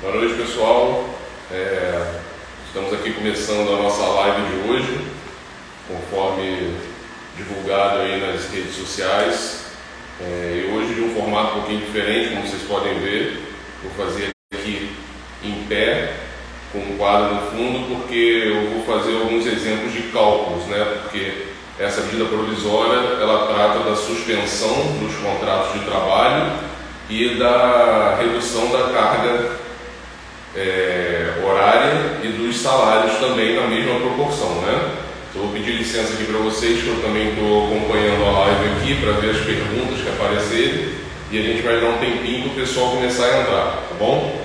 Boa noite, pessoal. Estamos aqui começando a nossa live de hoje, conforme divulgado aí nas redes sociais. E hoje de um formato um pouquinho diferente, como vocês podem ver. Vou fazer aqui em pé, com um quadro no fundo, porque eu vou fazer alguns exemplos de cálculos, né? Porque essa medida provisória, ela trata da suspensão dos contratos de trabalho e da redução da carga horária e dos salários também na mesma proporção, né? Então, vou pedir licença aqui para vocês, que eu também estou acompanhando a live aqui para ver as perguntas que aparecerem e a gente vai dar um tempinho para o pessoal começar a entrar, tá bom?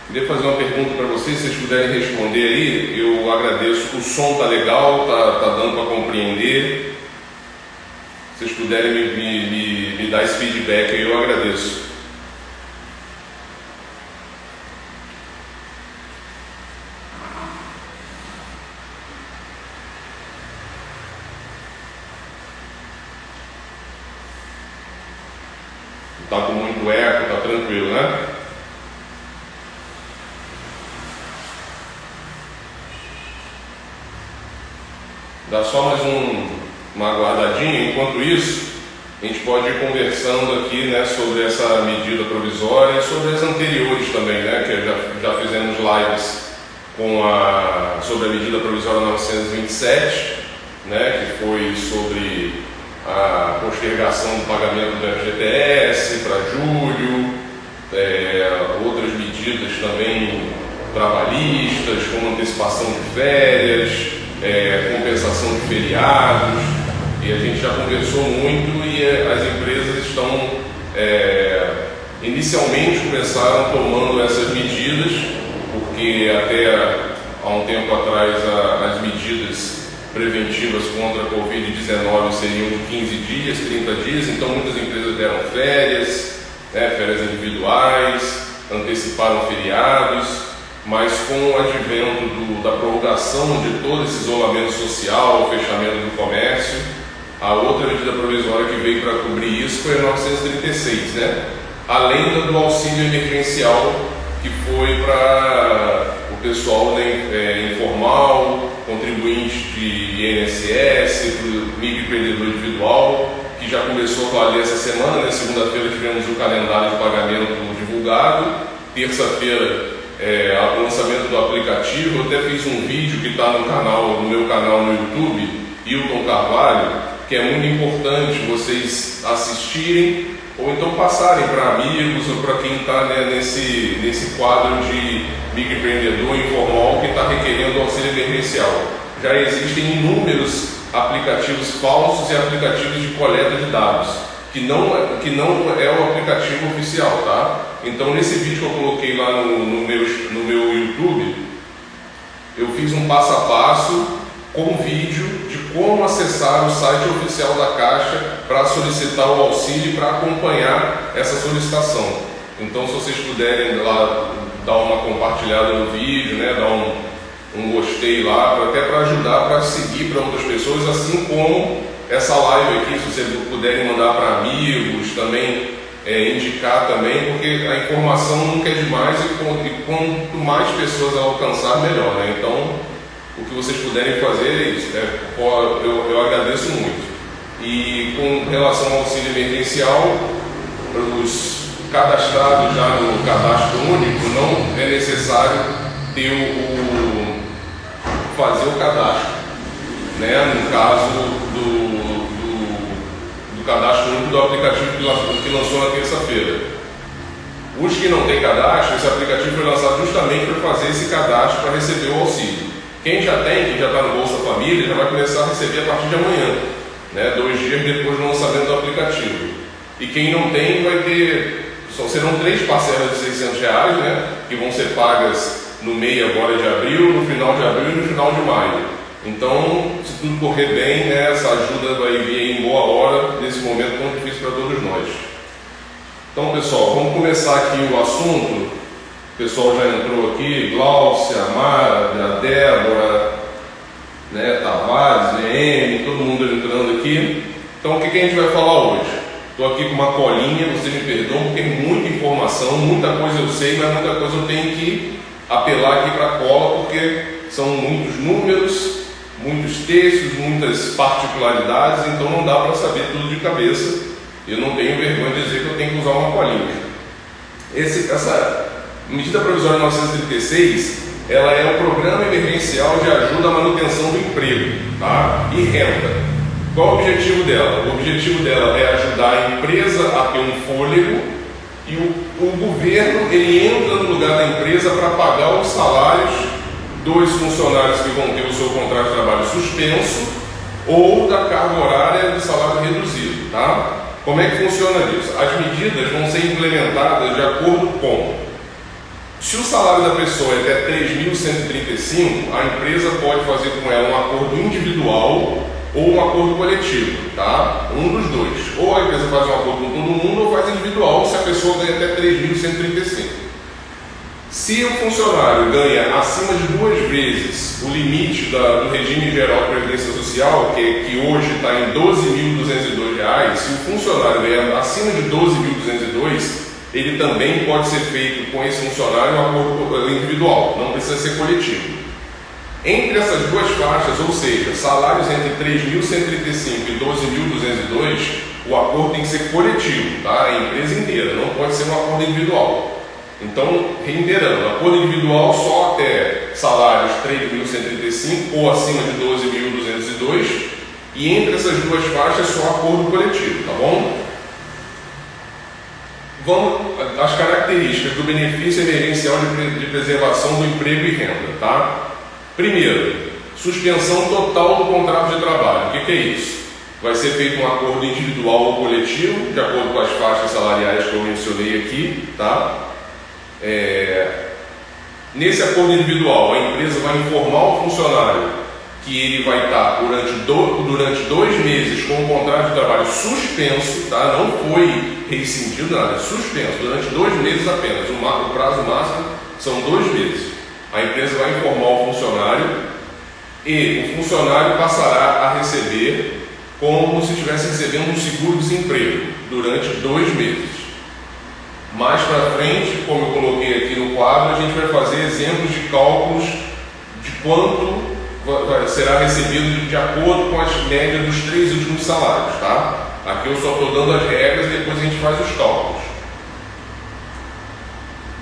Queria fazer uma pergunta para vocês, se vocês puderem responder aí, eu agradeço. O som tá legal, tá dando para compreender. Se vocês puderem me dar esse feedback aí, eu agradeço. Não tá com muito eco, tá tranquilo, né? Dá só mais uma aguardadinha. Enquanto isso, a gente pode ir conversando aqui, né, sobre essa medida provisória e sobre as anteriores também, né, que já fizemos lives sobre a medida provisória 927, né, que foi sobre a postergação do pagamento do FGTS para julho, outras medidas também trabalhistas, como antecipação de férias, compensação de feriados, e a gente já conversou muito e as empresas estão inicialmente começaram tomando essas medidas, porque até há um tempo atrás as medidas preventivas contra a Covid-19 seriam de 15 dias, 30 dias, então muitas empresas deram férias, férias individuais, anteciparam feriados. Mas com o advento da prorrogação de todo esse isolamento social, o fechamento do comércio, a outra medida provisória que veio para cobrir isso foi a 936, né? Além do auxílio emergencial, que foi para o pessoal informal, contribuinte de INSS, para o microempreendedor individual, que já começou a valer essa semana, né? Segunda-feira tivemos o calendário de pagamento divulgado, terça-feira o lançamento do aplicativo. Eu até fiz um vídeo que está no meu canal no YouTube, Hilton Carvalho, que é muito importante vocês assistirem ou então passarem para amigos ou para quem está, né, nesse quadro de microempreendedor informal que está requerendo auxílio emergencial. Já existem inúmeros aplicativos falsos e aplicativos de coleta de dados, que não é o aplicativo oficial, tá? Então, nesse vídeo que eu coloquei lá no meu YouTube, eu fiz um passo a passo com vídeo de como acessar o site oficial da Caixa para solicitar o auxílio e para acompanhar essa solicitação. Então, se vocês puderem lá dar uma compartilhada no vídeo, né, dar um gostei lá, até para ajudar, para seguir para outras pessoas, assim como essa live aqui, se vocês puderem mandar para amigos, também indicar também, porque a informação nunca é demais e quanto mais pessoas alcançar, melhor, né? Então, o que vocês puderem fazer é isso, né? Eu agradeço muito. E com relação ao auxílio emergencial, para os cadastrados já no cadastro único, não é necessário fazer o cadastro, né? No caso do cadastro único do aplicativo que lançou na terça-feira. Os que não têm cadastro, esse aplicativo foi lançado justamente para fazer esse cadastro para receber o auxílio. Quem já tem, quem já está no Bolsa Família, já vai começar a receber a partir de amanhã, né? 2 dias depois do lançamento do aplicativo. E quem não tem vai ter, serão 3 parcelas de R$600, né? Que vão ser pagas no meio agora de abril, no final de abril e no final de maio. Então, se tudo correr bem, né, essa ajuda vai vir em boa hora, nesse momento tão difícil para todos nós. Então, pessoal, vamos começar aqui o assunto. O pessoal já entrou aqui, Glaucia, Mara, a Débora, né, Tavares, VM, todo mundo entrando aqui. Então, o que a gente vai falar hoje? Estou aqui com uma colinha, vocês me perdoam, porque tem muita informação, muita coisa eu sei, mas muita coisa eu tenho que apelar aqui para a cola, porque são muitos números, muitos textos, muitas particularidades, então não dá para saber tudo de cabeça. Eu não tenho vergonha de dizer que eu tenho que usar uma colinha. Essa medida provisória 936, ela é o Programa Emergencial de Ajuda à Manutenção do Emprego, tá? E renda. Qual o objetivo dela? O objetivo dela é ajudar a empresa a ter um fôlego e o governo ele entra no lugar da empresa para pagar os salários dos funcionários que vão ter o seu contrato de trabalho suspenso ou da carga horária do salário reduzido, tá? Como é que funciona isso? As medidas vão ser implementadas de acordo com, se o salário da pessoa é até 3.135, a empresa pode fazer com ela um acordo individual ou um acordo coletivo, tá? Um dos dois. Ou a empresa faz um acordo com todo mundo ou faz individual se a pessoa ganha até 3.135. Se o funcionário ganha acima de 2 vezes o limite do regime geral de previdência social, que hoje está em R$ 12.202, se o funcionário ganha acima de 12.202, ele também pode ser feito com esse funcionário um acordo individual, não precisa ser coletivo. Entre essas duas faixas, ou seja, salários entre 3.135 e 12.202, o acordo tem que ser coletivo, tá? A empresa inteira, não pode ser um acordo individual. Então, reiterando, acordo individual só até salários 3.135 ou acima de 12.202, e entre essas duas faixas só acordo coletivo, tá bom? Vamos às características do benefício emergencial de preservação do emprego e renda, tá? Primeiro, suspensão total do contrato de trabalho. O que é isso? Vai ser feito um acordo individual ou coletivo, de acordo com as faixas salariais que eu mencionei aqui, tá? Nesse acordo individual, a empresa vai informar o funcionário que ele vai estar durante 2 meses com o contrato de trabalho suspenso, tá? Não foi rescindido, nada, é suspenso, durante 2 meses apenas. O prazo máximo são 2 meses. A empresa vai informar o funcionário e o funcionário passará a receber como se estivesse recebendo um seguro-desemprego durante 2 meses. Mais para frente, como eu coloquei aqui no quadro, a gente vai fazer exemplos de cálculos de quanto será recebido de acordo com as médias dos 3 últimos salários, tá? Aqui eu só estou dando as regras e depois a gente faz os cálculos.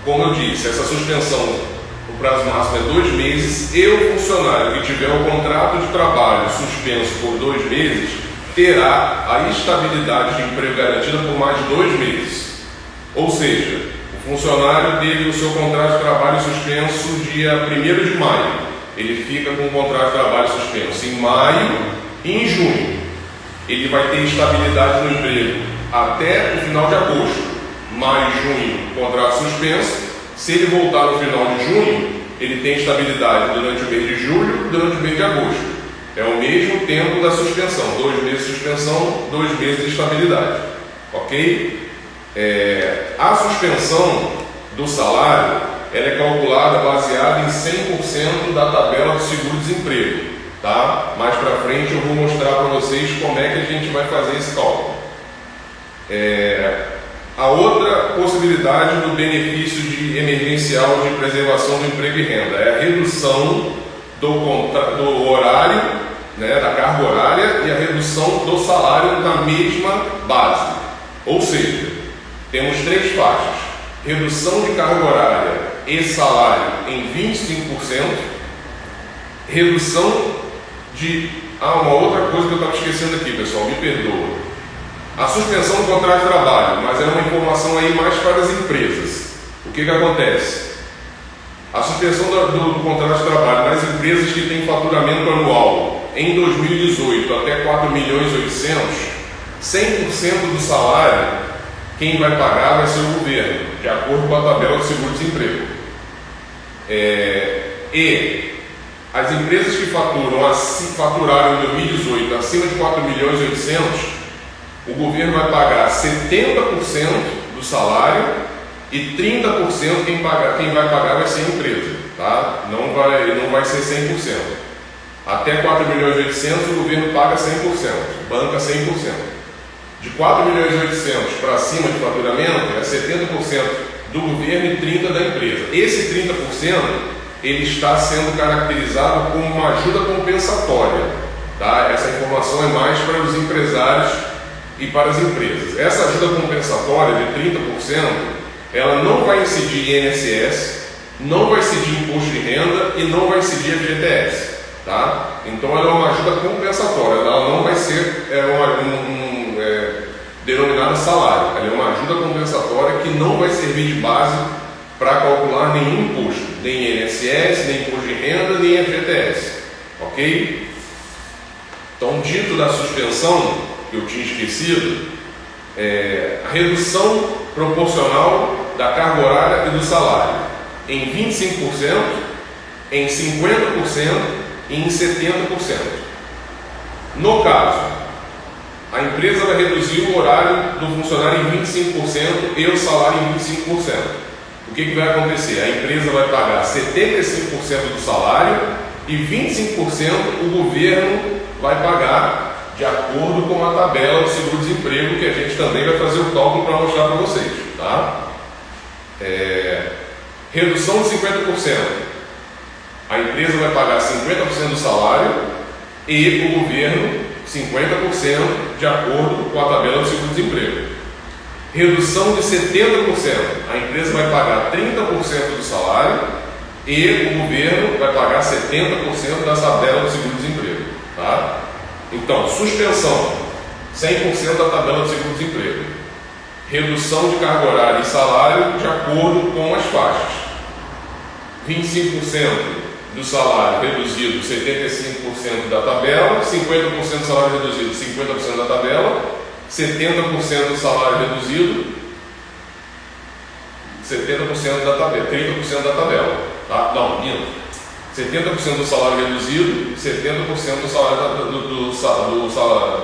Como eu disse, essa suspensão, o prazo máximo é 2 meses e o funcionário que tiver o contrato de trabalho suspenso por 2 meses terá a estabilidade de emprego garantida por mais de 2 meses. Ou seja, o funcionário teve o seu contrato de trabalho suspenso dia 1º de maio. Ele fica com o contrato de trabalho suspenso em maio e em junho. Ele vai ter estabilidade no emprego até o final de agosto. Maio e junho, contrato suspenso. Se ele voltar no final de junho, ele tem estabilidade durante o mês de julho e durante o mês de agosto. É o mesmo tempo da suspensão. 2 meses de suspensão, 2 meses de estabilidade. Ok? A suspensão do salário ela é calculada baseada em 100% da tabela do seguro-desemprego, tá? Mais para frente eu vou mostrar para vocês como é que a gente vai fazer esse cálculo. A outra possibilidade do benefício emergencial de preservação do emprego e renda é a redução do horário, né, da carga horária, e a redução do salário na mesma base. Ou seja, temos 3 faixas: redução de carga horária e salário em 25%, redução de... uma outra coisa que eu estava esquecendo aqui, pessoal, me perdoa. A suspensão do contrato de trabalho, mas é uma informação aí mais para as empresas. que acontece? A suspensão do contrato de trabalho nas empresas que têm faturamento anual em 2018 até 4.800.000, 100% do salário, quem vai pagar vai ser o governo, de acordo com a tabela do seguro-desemprego. E as empresas que faturaram em 2018 acima de 4.800.000, o governo vai pagar 70% do salário e 30% quem vai pagar vai ser a empresa, tá? Não vai ser 100%. Até 4.800.000 o governo paga 100%, banca 100%. De 4.800.000 para cima de faturamento é 70% do governo e 30% da empresa. Esse 30% ele está sendo caracterizado como uma ajuda compensatória, tá? Essa informação é mais para os empresários e para as empresas. Essa ajuda compensatória de 30%, ela não vai incidir INSS, não vai incidir imposto de renda e não vai incidir FGTS, tá? Então ela é uma ajuda compensatória, ela não vai ser denominada salário, ela é uma ajuda compensatória que não vai servir de base para calcular nenhum imposto, nem INSS, nem imposto de renda, nem FGTS, ok? Então, dito da suspensão, que eu tinha esquecido, a redução proporcional da carga horária e do salário em 25%, em 50% e em 70%. No caso, a empresa vai reduzir o horário do funcionário em 25% e o salário em 25%. O que vai acontecer? A empresa vai pagar 75% do salário e 25% o governo vai pagar de acordo com a tabela do seguro-desemprego, que a gente também vai fazer o cálculo para mostrar para vocês, tá? Redução de 50%. A empresa vai pagar 50% do salário e o governo 50% de acordo com a tabela do seguro-desemprego. Redução de 70%. A empresa vai pagar 30% do salário e o governo vai pagar 70% da tabela do seguro-desemprego, tá? Então, suspensão, 100% da tabela do seguro-desemprego. Redução de carga horária e salário de acordo com as faixas. 25% do salário reduzido, 75% da tabela, 50% do salário reduzido, 50% da tabela, 70% do salário reduzido, 70% da tabela, 30% da tabela, tá? Não, minto. 70% do salário reduzido, 70% do salário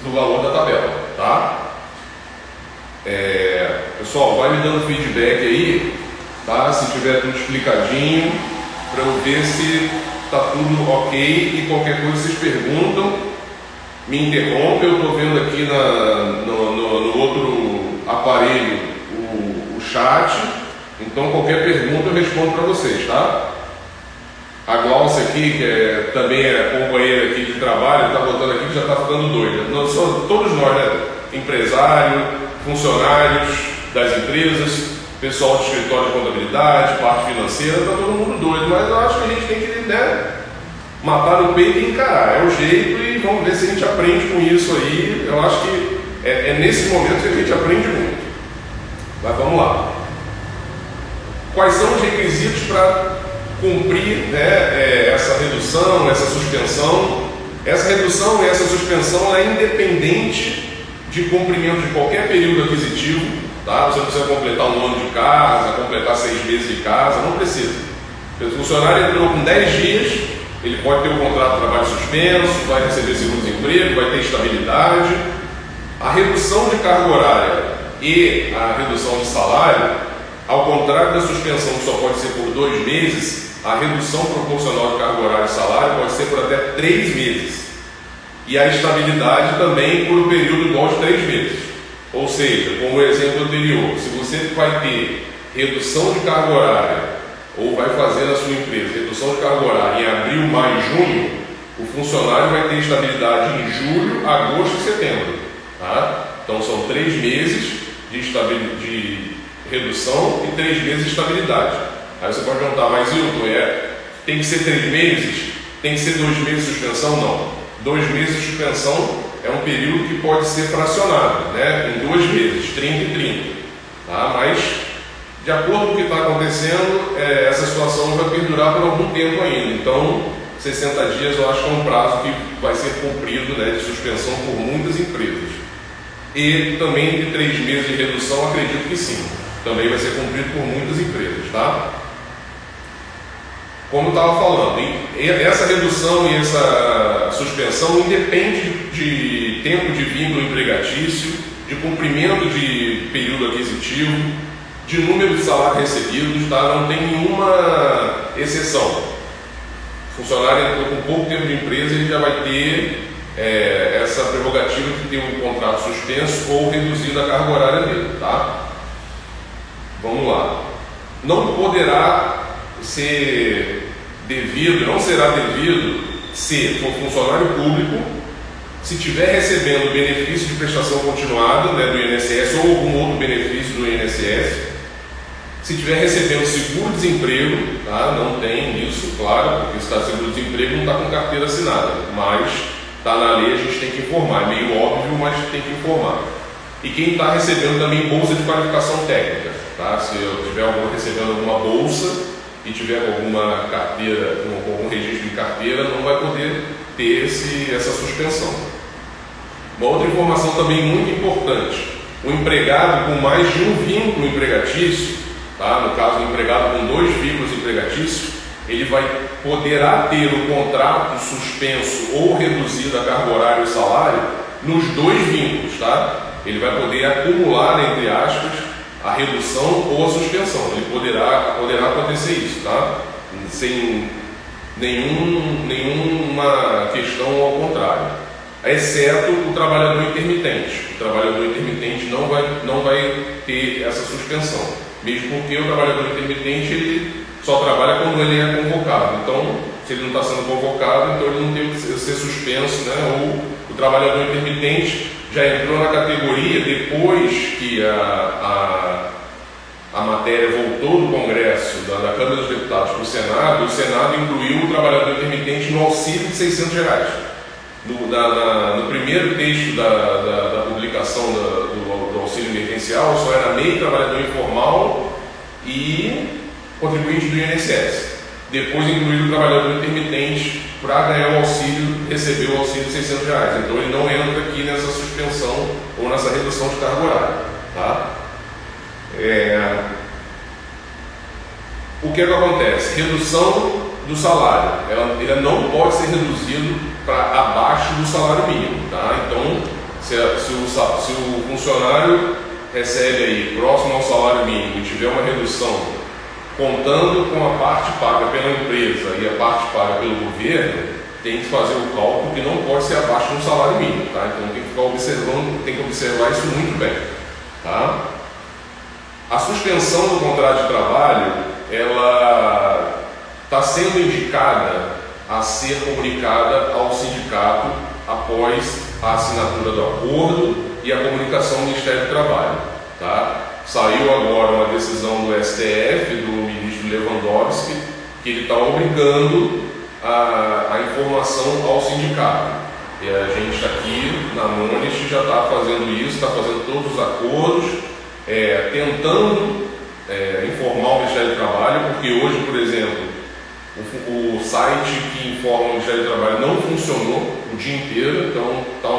do valor da tabela, tá? Pessoal, vai me dando feedback aí, tá? Se tiver tudo explicadinho, para eu ver se está tudo ok e qualquer coisa vocês perguntam, me interrompem. Eu estou vendo aqui no outro aparelho o chat, então qualquer pergunta eu respondo para vocês, tá? A Glaucia aqui, que também é companheira aqui de trabalho, está botando aqui que já está ficando doida. Todos nós, né? Empresário, funcionários das empresas, pessoal de escritório de contabilidade, parte financeira, está todo mundo doido, mas eu acho que a gente tem que, né, matar no peito e encarar. É o jeito e vamos ver se a gente aprende com isso aí. Eu acho que é nesse momento que a gente aprende muito. Mas vamos lá. Quais são os requisitos para cumprir, né, essa redução, essa suspensão? Essa redução e essa suspensão é independente de cumprimento de qualquer período aquisitivo, tá? Você não precisa completar um ano de casa, completar 6 meses de casa, não precisa. Se o funcionário entrou com 10 dias, ele pode ter o contrato de trabalho suspenso, vai receber seguro-desemprego, vai ter estabilidade. A redução de carga horária e a redução de salário, ao contrário da suspensão que só pode ser por 2 meses, a redução proporcional de carga horária e salário pode ser por até 3 meses. E a estabilidade também por um período igual de 3 meses. Ou seja, como o exemplo anterior, se você vai ter redução de carga horária ou vai fazer na sua empresa redução de carga horária em abril, maio e junho, o funcionário vai ter estabilidade em julho, agosto e setembro, tá? Então são 3 meses de redução e 3 meses de estabilidade. Aí você pode perguntar, mas Hilton, tem que ser 3 meses? Tem que ser 2 meses de suspensão? Não. 2 meses de suspensão é um período que pode ser fracionado, né, em 2 meses, 30 e 30. Tá? Mas De acordo com o que está acontecendo, essa situação vai perdurar por algum tempo ainda. Então, 60 dias eu acho que é um prazo que vai ser cumprido, né, de suspensão por muitas empresas. E também de 3 meses de redução, acredito que sim. Também vai ser cumprido por muitas empresas, tá? Como eu estava falando, essa redução e essa suspensão independe de tempo de vínculo empregatício, de cumprimento de período aquisitivo, de número de salários recebidos, tá? Não tem nenhuma exceção. O funcionário entrou com pouco tempo de empresa, ele já vai ter essa prerrogativa de ter um contrato suspenso ou reduzido a carga horária dele, tá? Vamos lá. Não poderá ser devido, não será devido se for funcionário público, se estiver recebendo benefício de prestação continuada, né, do INSS ou algum outro benefício do INSS, se estiver recebendo seguro-desemprego, tá? Não tem isso, claro, porque se está seguro-desemprego não está com carteira assinada, mas está na lei, a gente tem que informar, é meio óbvio, mas tem que informar. E quem está recebendo também bolsa de qualificação técnica, tá? Se eu estiver recebendo alguma bolsa e tiver alguma carteira, com algum registro de carteira, não vai poder ter essa suspensão. Uma outra informação também muito importante: o empregado com mais de um vínculo empregatício, tá? No caso, o empregado com 2 vínculos empregatícios, ele poderá ter o contrato suspenso ou reduzido a carga horária e o salário nos 2 vínculos, tá? Ele vai poder acumular, entre aspas, a redução ou a suspensão. Ele poderá acontecer isso, tá? Sem nenhuma questão ao contrário, exceto o trabalhador intermitente. O trabalhador intermitente não vai ter essa suspensão, mesmo porque o trabalhador intermitente ele só trabalha quando ele é convocado. Então, se ele não está sendo convocado, então ele não tem que ser suspenso, né? Ou o trabalhador intermitente já entrou na categoria depois que a matéria voltou do Congresso, da Câmara dos Deputados para o Senado incluiu o trabalhador intermitente no auxílio de R$600. No primeiro texto da publicação do auxílio emergencial, só era MEI, trabalhador informal e contribuinte do INSS. Depois incluiu o trabalhador intermitente para ganhar o auxílio, receber o auxílio de R$600. Então ele não entra aqui nessa suspensão ou nessa redução de carga horária, tá? O que acontece? Redução do salário. Ele não pode ser reduzido para abaixo do salário mínimo, tá? Então, se o funcionário recebe aí próximo ao salário mínimo e tiver uma redução contando com a parte paga pela empresa e a parte paga pelo governo, tem que fazer o cálculo que não pode ser abaixo do salário mínimo, tá? Então tem que observar isso muito bem, tá? A suspensão do contrato de trabalho, ela está sendo indicada a ser comunicada ao sindicato após a assinatura do acordo e a comunicação ao Ministério do Trabalho, tá? Saiu agora uma decisão do STF, do ministro Lewandowski, que ele está obrigando a informação ao sindicato. E a gente aqui na Monist já está fazendo isso, está fazendo todos os acordos, tentando informar o Ministério do Trabalho, porque hoje, por exemplo, o site que informa o Ministério do Trabalho não funcionou o dia inteiro, então está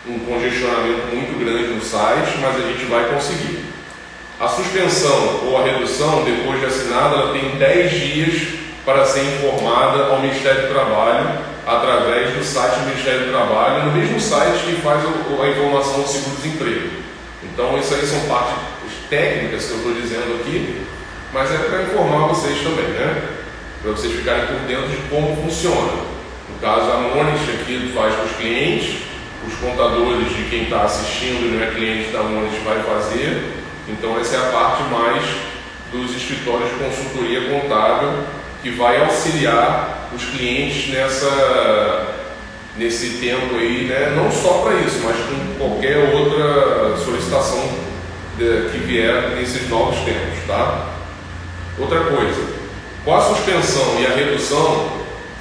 um congestionamento muito grande no site, mas a gente vai conseguir. A suspensão ou a redução, depois de assinada, ela tem 10 dias para ser informada ao Ministério do Trabalho através do site do Ministério do Trabalho, no mesmo site que faz a informação do seguro-desemprego. Então, isso aí são partes técnicas que eu estou dizendo aqui, mas é para informar vocês também, né? Para vocês ficarem por dentro de como funciona. No caso, a Monist aqui faz para os clientes, os contadores de quem está assistindo e não é cliente da Monist vai fazer. Então essa é a parte mais dos escritórios de consultoria contábil que vai auxiliar os clientes nesse tempo aí, né? Não só para isso, mas com qualquer outra solicitação que vier nesses novos tempos, tá? Outra coisa, com a suspensão e a redução,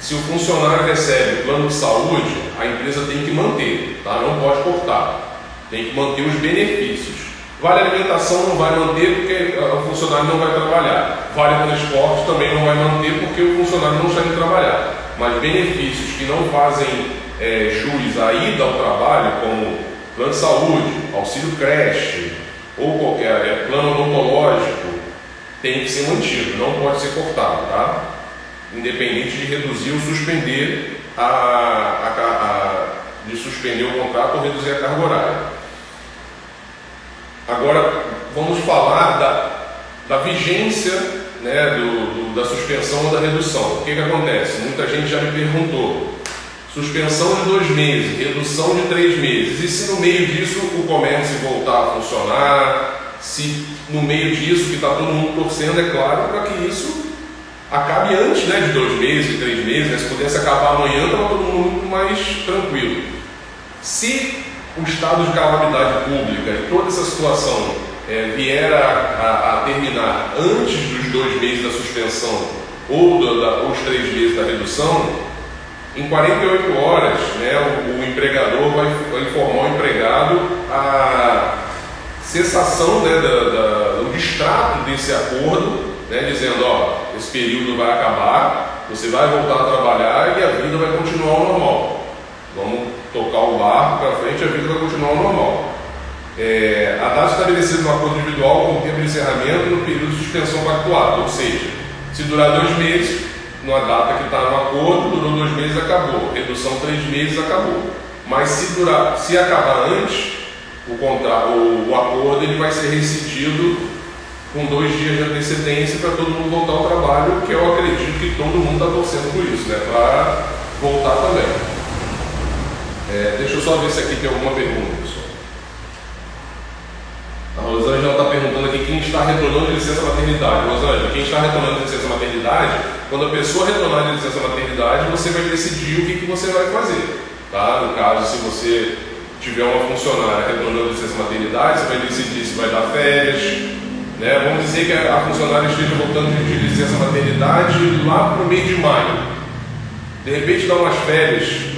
se o funcionário recebe plano de saúde, a empresa tem que manter, tá? Não pode cortar, tem que manter os benefícios. Vale alimentação não vai manter porque o funcionário não vai trabalhar. Vale transporte também não vai manter porque o funcionário não está indo trabalhar. Mas benefícios que não fazem jus à ida ao trabalho, como plano de saúde, auxílio creche ou qualquer plano odontológico, tem que ser mantido, não pode ser cortado, tá? Independente de reduzir ou suspender de suspender o contrato ou reduzir a carga horária. Agora vamos falar da vigência, né, da suspensão ou da redução. O que acontece? Muita gente já me perguntou: suspensão de 2 meses, redução de 3 meses, e se no meio disso o comércio voltar a funcionar, se no meio disso que está todo mundo torcendo, é claro, para que isso acabe antes, né, de 2 meses, de 3 meses, né? Se pudesse acabar amanhã, estava todo mundo muito mais tranquilo. Se o estado de calamidade pública e toda essa situação vier a terminar antes dos 2 meses da suspensão ou os 3 meses da redução, em 48 horas, né, o empregador vai informar o empregado a cessação, né, do distrato desse acordo, né, dizendo: ó, esse período vai acabar, você vai voltar a trabalhar e a vida vai continuar ao normal. Vamos tocar o barco para frente, a vida vai continuar ao normal. A data estabelecida no acordo individual com o tempo de encerramento no período de suspensão pactuada, ou seja, se durar 2 meses, na data que está no acordo, durou 2 meses, acabou. Redução 3 meses, acabou. Mas se acabar antes, o acordo ele vai ser rescindido com 2 dias de antecedência para todo mundo voltar ao trabalho, que eu acredito que todo mundo está torcendo por isso, né? Para voltar também. Deixa eu só ver se aqui tem alguma pergunta, pessoal. A Rosângela está perguntando aqui quem está retornando de licença maternidade. Rosângela, quem está retornando de licença maternidade, quando a pessoa retornar de licença maternidade, você vai decidir o que você vai fazer. Tá? No caso, se você tiver uma funcionária retornando de licença maternidade, você vai decidir se vai dar férias, né? Vamos dizer que a funcionária esteja voltando de licença maternidade lá para o mês de maio. De repente dá umas férias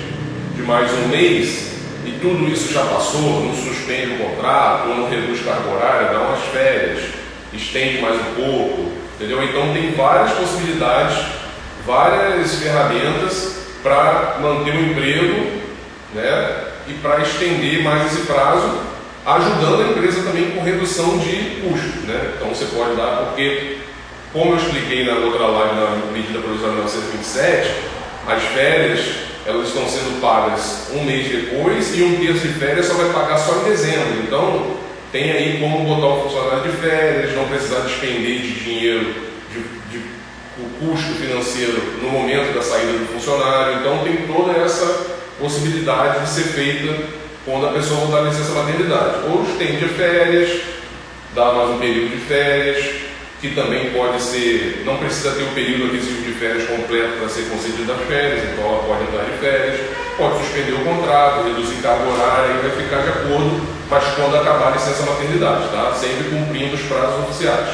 de mais um mês e tudo isso já passou, não suspende o contrato, ou não reduz carga horária, dá umas férias, estende mais um pouco, entendeu? Então tem várias possibilidades, várias ferramentas para manter o emprego, né? E para estender mais esse prazo, ajudando a empresa também com redução de custos, né? Então você pode dar, porque, como eu expliquei na outra live, na medida provisória 927, as férias elas estão sendo pagas um mês depois e 1/3 de férias só vai pagar só em dezembro. Então tem aí como botar o funcionário de férias, não precisar despender de dinheiro, o custo financeiro no momento da saída do funcionário. Então tem toda essa possibilidade de ser feita quando a pessoa voltar à licença maternidade. Ou estende férias, dá mais um período de férias, que também pode ser, não precisa ter o período aquisitivo de férias completo para ser concedida as férias, então ela pode entrar de férias, pode suspender o contrato, reduzir carga horária e vai ficar de acordo, mas quando acabar a licença maternidade, tá? Sempre cumprindo os prazos oficiais.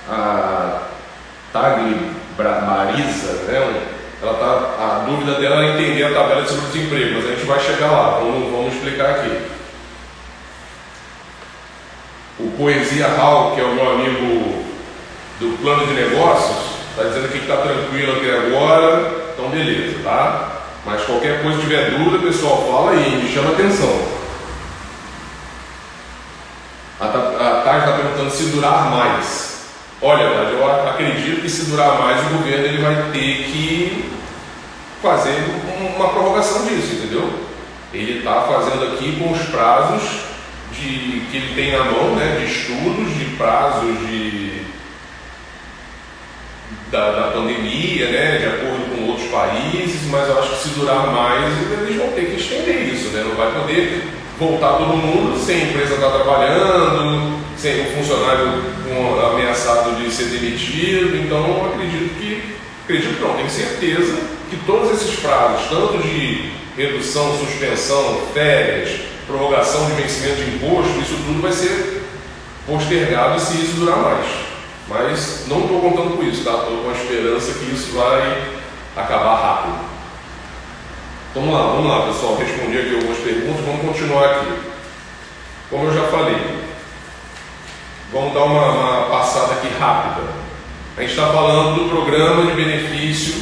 A Tagli Marisa, né? A dúvida dela é entender a tabela de seguro-desemprego, mas a gente vai chegar lá, vamos explicar aqui. O Poesia Hall, que é o meu amigo do plano de negócios, está dizendo que está tranquilo até agora, então beleza, tá? Mas qualquer coisa que tiver dúvida, pessoal, fala aí, me chama atenção. A Tati está perguntando se durar mais. Olha, Tati, eu acredito que se durar mais, o governo ele vai ter que fazer uma prorrogação disso, entendeu? Ele está fazendo aqui com os prazos que ele tem na mão, né, de estudos, de prazos da pandemia, né, de acordo com outros países, mas eu acho que se durar mais, eles vão ter que estender isso, né? Não vai poder voltar todo mundo sem a empresa estar trabalhando, sem o funcionário ameaçado de ser demitido. Então eu tenho certeza que todos esses prazos, tanto de redução, suspensão, férias, prorrogação de vencimento de imposto, isso tudo vai ser postergado se isso durar mais. Mas não estou contando com isso, tá? Estou com a esperança que isso vai acabar rápido. Vamos lá pessoal, respondi aqui algumas perguntas, vamos continuar aqui. Como eu já falei, vamos dar uma passada aqui rápida. A gente está falando do programa de benefício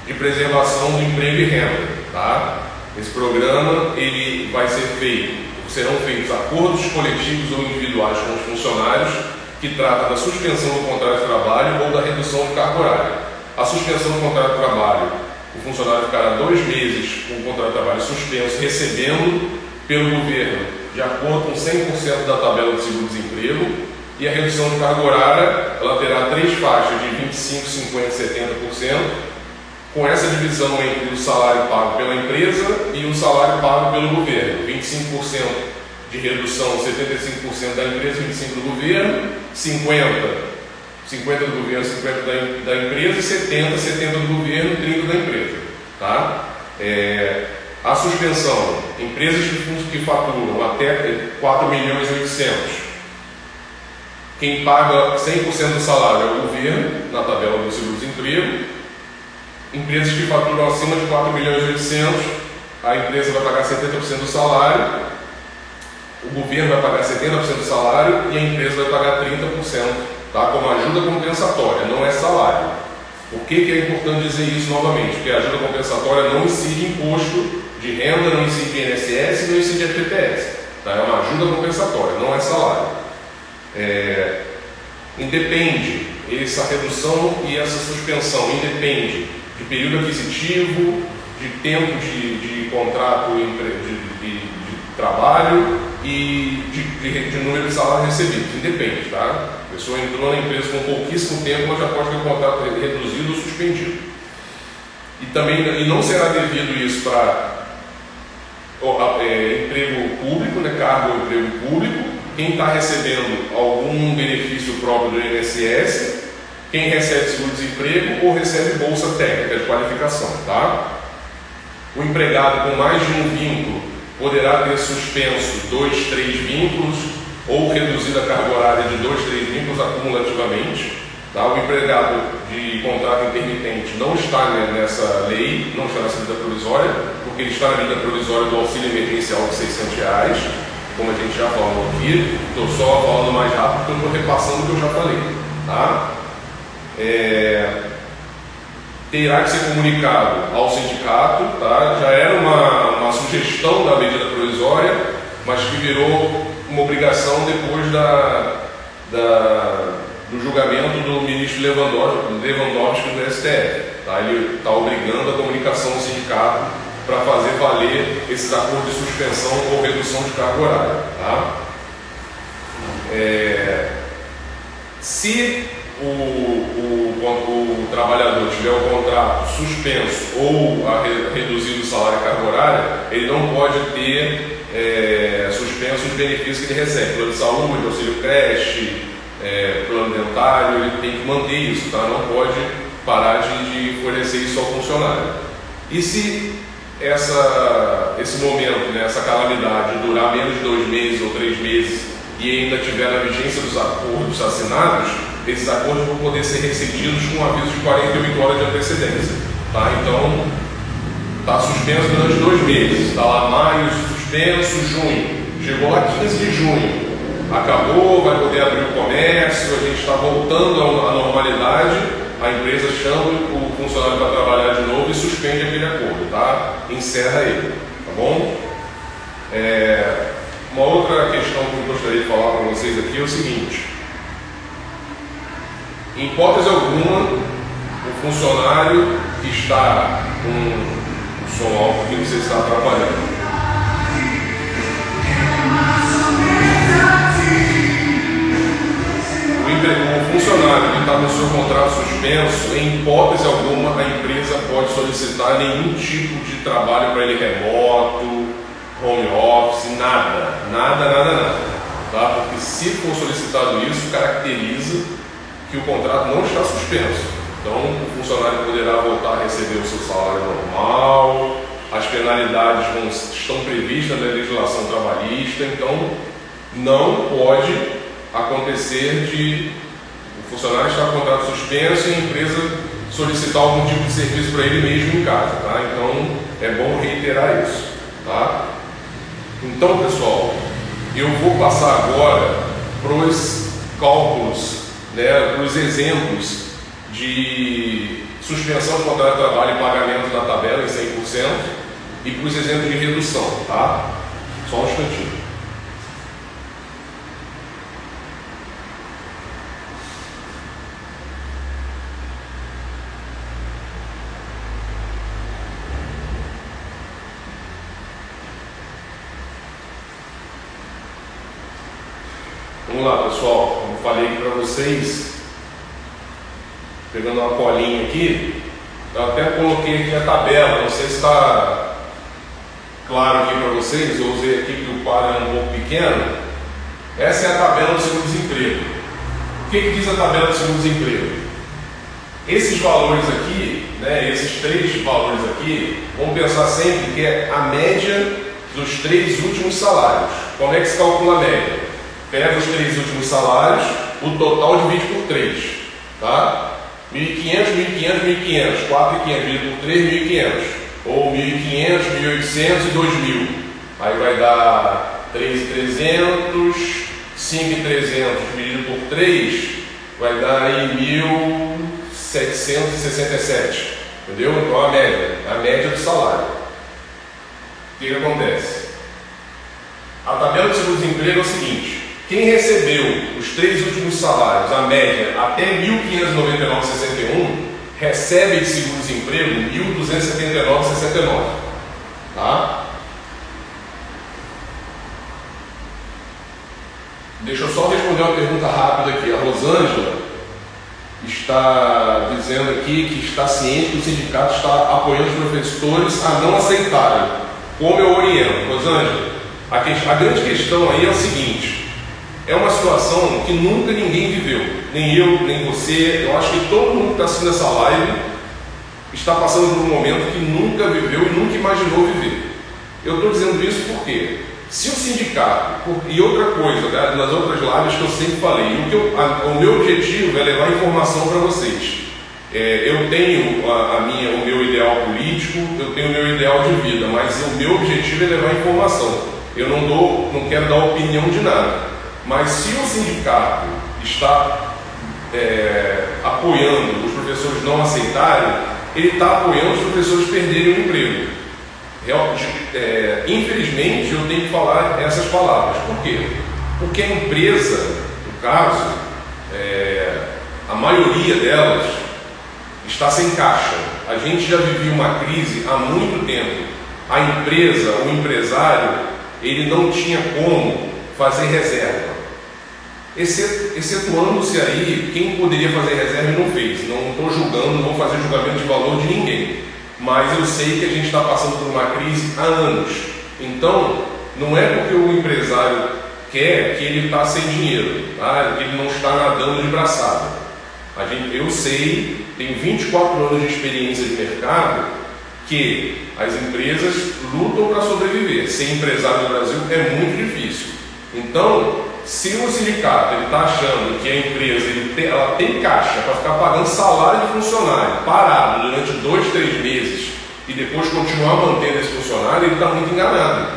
de preservação do emprego e renda, tá? Esse programa ele vai ser serão feitos acordos coletivos ou individuais com os funcionários que trata da suspensão do contrato de trabalho ou da redução de carga horária. A suspensão do contrato de trabalho, o funcionário ficará 2 meses com o contrato de trabalho suspenso, recebendo pelo governo de acordo com 100% da tabela de seguro-desemprego, e a redução de carga horária ela terá 3 faixas de 25%, 50% e 70%, com essa divisão entre o salário pago pela empresa e o salário pago pelo governo. 25% de redução, 75% da empresa, 25% do governo, 50% do governo, 50% da empresa, e 70% do governo, 30% da empresa. Tá? A suspensão, empresas que faturam até 4.800.000, quem paga 100% do salário é o governo, na tabela do seguro-desemprego. Empresas que faturam acima de 4.800.000, a empresa vai pagar 70% do salário, o governo vai pagar 70% do salário e a empresa vai pagar 30%, tá? Como ajuda compensatória, não é salário. Por que é importante dizer isso novamente? Porque a ajuda compensatória não incide imposto de renda, não incide INSS, não incide FGTS. Tá? É uma ajuda compensatória, não é salário. Independe, essa redução e essa suspensão independe de período aquisitivo, de tempo de contrato de trabalho e de número de salários recebidos. Independe, tá? A pessoa entrou na empresa com pouquíssimo tempo, ela já pode ter o contrato reduzido ou suspendido. E não será devido isso para emprego público, né, cargo ou emprego público, quem está recebendo algum benefício próprio do INSS, quem recebe seguro-desemprego ou recebe bolsa técnica de qualificação, tá? O empregado com mais de um vínculo poderá ter suspenso 2, 3 vínculos ou reduzir a carga horária de 2, 3 vínculos acumulativamente, tá? O empregado de contrato intermitente não está nessa lei, não está nessa medida provisória, porque ele está na medida provisória do auxílio emergencial de R$600, como a gente já falou aqui. Estou só falando mais rápido porque eu estou repassando o que eu já falei, tá? Terá que ser comunicado ao sindicato, tá? Já era uma sugestão da medida provisória, mas que virou uma obrigação depois do julgamento do ministro Lewandowski do STF. Tá? Ele está obrigando a comunicação ao sindicato para fazer valer esses acordos de suspensão ou redução de carga horária. Tá? Se o trabalhador tiver o contrato suspenso ou reduzido o salário e carga horária, ele não pode ter suspenso os benefícios que ele recebe, plano de saúde, auxílio creche, plano dentário. Ele tem que manter isso, tá? Não pode parar de fornecer isso ao funcionário. E se esse momento, né, essa calamidade durar menos de 2 meses ou 3 meses e ainda tiver na vigência dos acordos assinados, esses acordos vão poder ser rescindidos com um aviso de 48 horas de antecedência. Tá? Então, está suspenso durante 2 meses. Está lá maio, suspenso, junho. Chegou lá 15 de junho. Acabou, vai poder abrir o comércio, a gente está voltando à normalidade, a empresa chama o funcionário para trabalhar de novo e suspende aquele acordo, tá? Encerra ele, tá bom? Uma outra questão que eu gostaria de falar para vocês aqui é o seguinte: em hipótese alguma, o funcionário que está com o som alto que você está atrapalhando, o funcionário que está com o seu contrato suspenso, em hipótese alguma, a empresa pode solicitar nenhum tipo de trabalho para ele remoto, home office, nada. Tá? Porque se for solicitado isso, caracteriza que o contrato não está suspenso. Então, o funcionário poderá voltar a receber o seu salário normal, as penalidades estão previstas na legislação trabalhista, então não pode acontecer de o funcionário estar com o contrato suspenso e a empresa solicitar algum tipo de serviço para ele mesmo em casa. Tá? Então, é bom reiterar isso, tá? Então, pessoal, eu vou passar agora para os cálculos, né, para os exemplos de suspensão de contrato de trabalho e pagamento da tabela em 100% e para os exemplos de redução, tá? Só um instantinho. Vamos lá, pessoal, como falei aqui para vocês, pegando uma colinha aqui, eu até coloquei aqui a tabela, não sei se está claro aqui para vocês, eu usei aqui que o quadro é um pouco pequeno. Essa é a tabela do seguro-desemprego. O que diz a tabela do seguro-desemprego? Esses valores aqui, né, esses 3 valores aqui, vamos pensar sempre que é a média dos 3 últimos salários. Como é que se calcula a média? Pega os 3 últimos salários, o total divide por 3, tá? 1.500, 1.500, 1.500, 4.500 dividido por 3, 1.500, ou 1.500, 1.800 e 2.000. Aí vai dar 3.300, 5.300 dividido por 3, vai dar aí 1.767, entendeu? Então a média do salário. O que acontece? A tabela de seguro-desemprego é o seguinte: quem recebeu os 3 últimos salários, a média, até R$ 1.599,61, recebe de seguro-desemprego R$ 1.279,69. Tá? Deixa eu só responder uma pergunta rápida aqui. A Rosângela está dizendo aqui que está ciente que o sindicato está apoiando os professores a não aceitarem. Como eu oriento? Rosângela, a grande questão aí é o seguinte: é uma situação que nunca ninguém viveu, nem eu, nem você. Eu acho que todo mundo que está assistindo essa live está passando por um momento que nunca viveu e nunca imaginou viver. Eu estou dizendo isso porque, se o sindicato, e outra coisa, né, nas outras lives que eu sempre falei, o meu objetivo é levar informação para vocês. Eu tenho o meu ideal político, eu tenho o meu ideal de vida, mas o meu objetivo é levar informação. Eu não quero dar opinião de nada. Mas se o sindicato está apoiando os professores não aceitarem, ele está apoiando os professores perderem o emprego. Infelizmente, eu tenho que falar essas palavras. Por quê? Porque a empresa, no caso, a maioria delas está sem caixa. A gente já vivia uma crise há muito tempo. A empresa, o empresário, ele não tinha como fazer reserva. Excetuando-se aí quem poderia fazer reserva e não fez. Não estou julgando, não vou fazer julgamento de valor de ninguém. Mas eu sei que a gente está passando por uma crise há anos. Então, não é porque o empresário quer que ele está sem dinheiro, tá? Que ele não está nadando de braçada. Eu sei, tenho 24 anos de experiência de mercado, que as empresas lutam para sobreviver. Ser empresário no Brasil é muito difícil. Então, se o sindicato está achando que a empresa ela tem caixa para ficar pagando salário de funcionário parado durante 2, 3 meses e depois continuar mantendo esse funcionário, ele está muito enganado.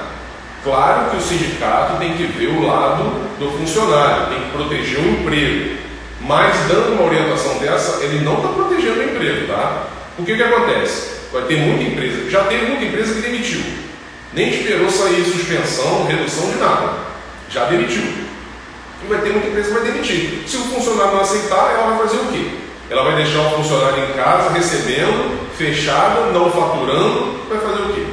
Claro que o sindicato tem que ver o lado do funcionário, tem que proteger o emprego, mas dando uma orientação dessa, ele não está protegendo o emprego, tá? O que acontece? Vai ter muita empresa, já teve muita empresa que demitiu, nem esperou sair suspensão, redução de nada, já demitiu. E vai ter muita empresa que vai demitir. Se o funcionário não aceitar, ela vai fazer o quê? Ela vai deixar o funcionário em casa, recebendo, fechado, não faturando, vai fazer o quê?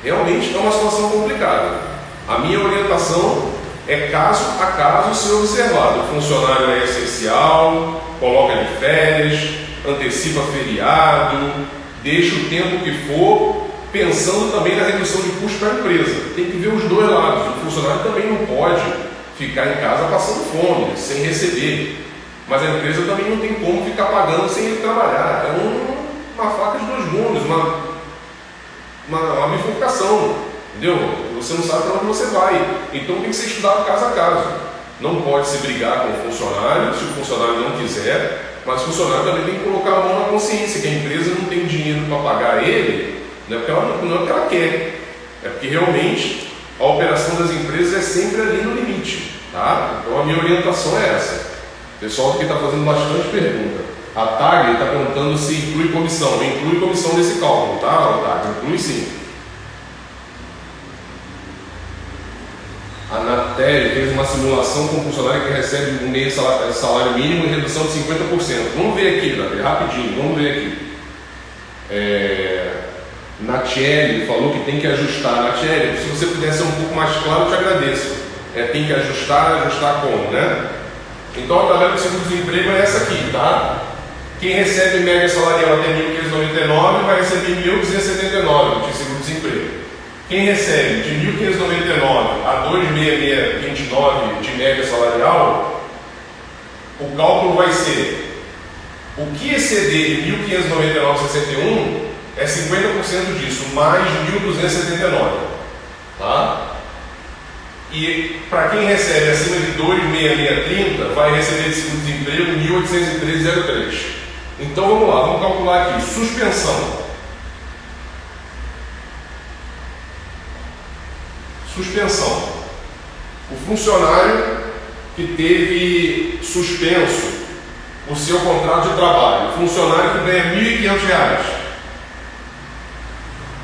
Realmente é uma situação complicada. A minha orientação é caso a caso ser observado. O funcionário é essencial, coloca de férias, antecipa feriado, deixa o tempo que for, pensando também na redução de custos para a empresa. Tem que ver os dois lados. O funcionário também não pode ficar em casa passando fome, sem receber. Mas a empresa também não tem como ficar pagando sem ele trabalhar. É uma faca de 2 gumes, uma bifurcação, entendeu? Você não sabe para onde você vai. Então tem que ser estudado caso a caso. Não pode se brigar com o funcionário, se o funcionário não quiser, mas o funcionário também tem que colocar a mão na consciência, que a empresa não tem dinheiro para pagar ele, Não é porque ela quer, é porque realmente a operação das empresas é sempre ali no limite. Tá? Então a minha orientação é essa. O pessoal aqui está fazendo bastante pergunta. A TAG está perguntando se inclui comissão. Inclui comissão nesse cálculo, tá? A TAG inclui sim. A Anatel fez uma simulação com um funcionário que recebe um mês salário mínimo e redução de 50%. Vamos ver aqui, Anatel, rapidinho, vamos ver aqui. Natiele falou que tem que ajustar. Natiele, se você puder ser um pouco mais claro, eu te agradeço. Tem que ajustar como, né? Então a tabela do seguro-desemprego é essa aqui, tá? Quem recebe média salarial até 1.599 vai receber 1.279 de seguro-desemprego. Quem recebe de 1.599 a 2.6629 de média salarial, o cálculo vai ser o que exceder de 1.599,61 é 50% disso, mais 1.279, tá? E para quem recebe acima de 2.6630, vai receber de seguro-desemprego 1.813,03. Então vamos lá, vamos calcular aqui. Suspensão. O funcionário que teve suspenso o seu contrato de trabalho, o funcionário que ganha R$ 1.500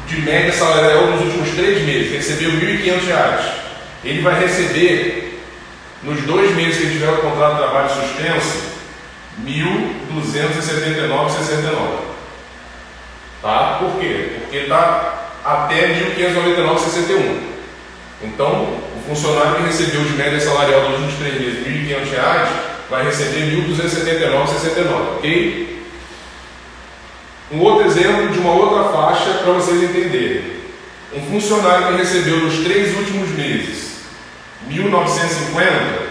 de média salarial nos últimos 3 meses, recebeu R$ 1.500, ele vai receber, nos 2 meses que ele tiver o contrato de trabalho suspenso, R$ 1.279,69. Tá? Por quê? Porque está até R$ 1.599,61. Então, o funcionário que recebeu de média salarial nos últimos 3 meses R$ 1.500 vai receber R$ 1.279,69, ok? Um outro exemplo de uma outra faixa para vocês entenderem. Um funcionário que recebeu nos 3 últimos meses R$ 1.950,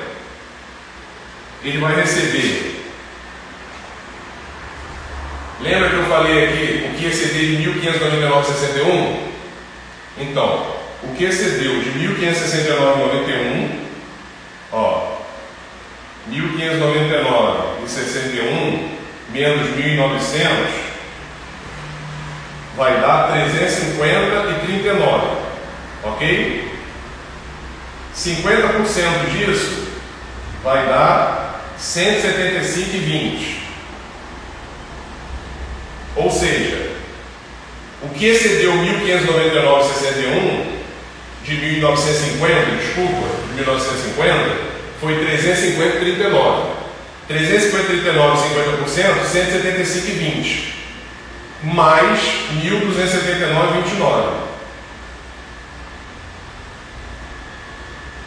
ele vai receber. Lembra que eu falei aqui o que exceder de 1.599,61? Então, o que excedeu de 1.569,91, ó, 1.599,61 menos 1.900 vai dar 350,39, ok? 50% disso vai dar 175,20. Ou seja, o que excedeu 1.599,61 de 1.950, desculpa, de 1.950, foi 350,39. 350,39, 50%, 175,20. Mais 1.279,29.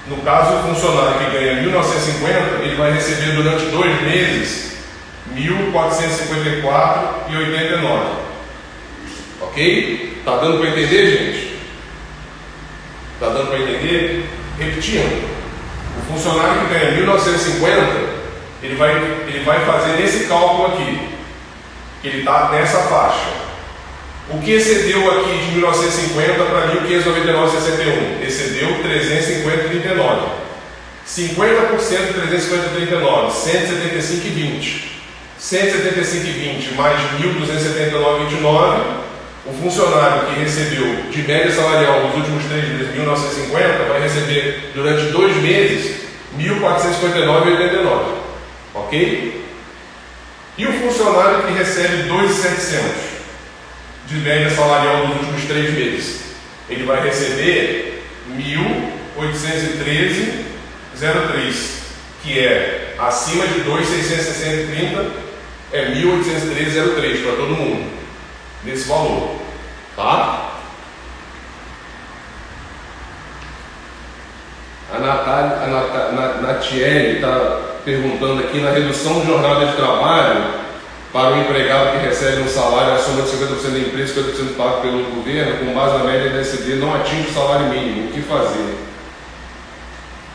No caso, o funcionário que ganha 1.950, ele vai receber durante 2 meses 1.454,89. Ok? Tá dando para entender, gente? Tá dando para entender? Repetindo, o funcionário que ganha 1.950, ele vai fazer nesse cálculo aqui, que ele está nessa faixa. O que excedeu aqui de 1.950 para 1.599,61? Excedeu 350,39. 50% de 350,39, 175,20. 175,20 mais 1.279,29. O funcionário que recebeu de média salarial nos últimos 3 meses 1.950 vai receber durante 2 meses 1.459,89. Ok? E o funcionário que recebe 2.700 de média salarial nos últimos 3 meses, ele vai receber 1.813,03, que é acima de 2.660,30, é 1.813,03 para todo mundo, nesse valor, tá? A Natiele está perguntando aqui na redução de jornada de trabalho para o empregado que recebe um salário acima de 50% da empresa, 50% pago pelo governo, com base na média da SB, não atinge o salário mínimo. O que fazer?